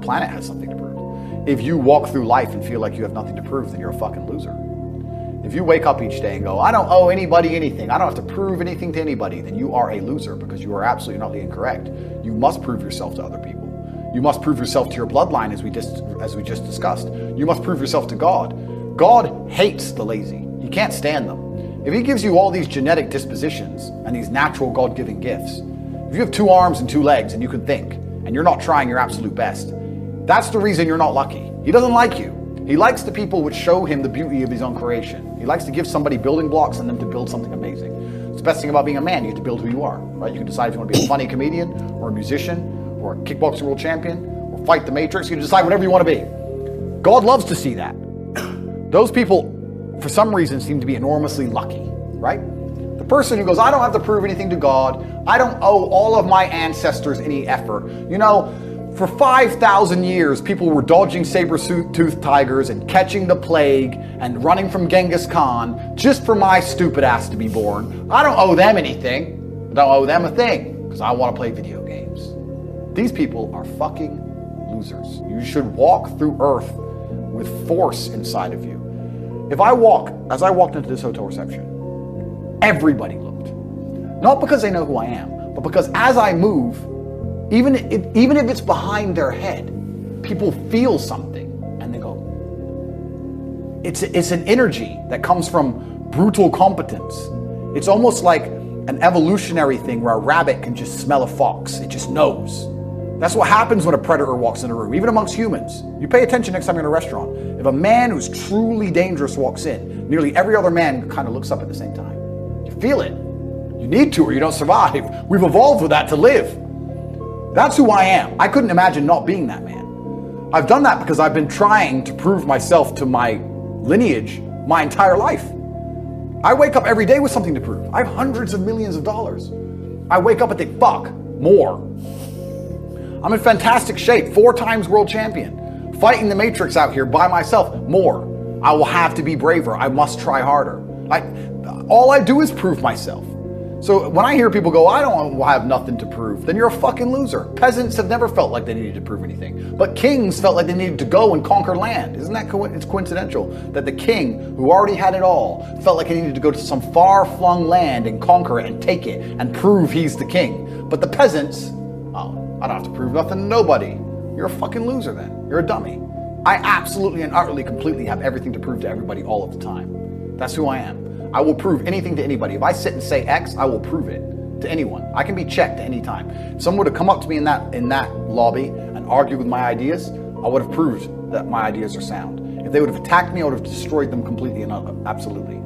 planet has something to prove. If you walk through life and feel like you have nothing to prove, then you're a fucking loser. If you wake up each day and go, I don't owe anybody anything, I don't have to prove anything to anybody, then you are a loser, because you are absolutely not incorrect. You must prove yourself to other people. You must prove yourself to your bloodline, as we just discussed. You must prove yourself to God. God hates the lazy. He can't stand them. If he gives you all these genetic dispositions and these natural God-given gifts, if you have 2 arms and 2 legs and you can think, and you're not trying your absolute best, that's the reason you're not lucky. He doesn't like you. He likes the people which show him the beauty of his own creation. He likes to give somebody building blocks and them to build something amazing. It's the best thing about being a man. You have to build who you are, right? You can decide if you want to be a funny comedian or a musician or a kickboxing world champion or fight the Matrix. You can decide whatever you want to be. God loves to see that. Those people, for some reason, seem to be enormously lucky, right? The person who goes, I don't have to prove anything to God. I don't owe all of my ancestors any effort. You know, for 5,000 years, people were dodging saber-toothed tigers and catching the plague and running from Genghis Khan just for my stupid ass to be born. I don't owe them anything. I don't owe them a thing because I want to play video games. These people are fucking losers. You should walk through earth with force inside of you. As I walked into this hotel reception, everybody looked. Not because they know who I am, but because as I move, even if it's behind their head, people feel something and they go, it's an energy that comes from brutal competence. It's almost like an evolutionary thing where a rabbit can just smell a fox. It just knows. That's what happens when a predator walks in a room, even amongst humans. You pay attention next time you're in a restaurant. If a man who's truly dangerous walks in, nearly every other man kind of looks up at the same time. You feel it. You need to or you don't survive. We've evolved with that to live. That's who I am. I couldn't imagine not being that man. I've done that because I've been trying to prove myself to my lineage my entire life. I wake up every day with something to prove. I have hundreds of millions of dollars. I wake up and think, fuck, more. I'm in fantastic shape, 4 times world champion. Fighting the Matrix out here by myself, more. I will have to be braver. I must try harder. All I do is prove myself. So when I hear people go, I don't have nothing to prove, then you're a fucking loser. Peasants have never felt like they needed to prove anything. But kings felt like they needed to go and conquer land. Isn't that it's coincidental that the king, who already had it all, felt like he needed to go to some far-flung land and conquer it and take it and prove he's the king. But the peasants, oh, I don't have to prove nothing to nobody. You're a fucking loser then. You're a dummy. I absolutely and utterly completely have everything to prove to everybody all of the time. That's who I am. I will prove anything to anybody. If I sit and say X, I will prove it to anyone. I can be checked any time. If someone would have come up to me in that lobby and argued with my ideas, I would have proved that my ideas are sound. If they would have attacked me, I would have destroyed them completely and absolutely.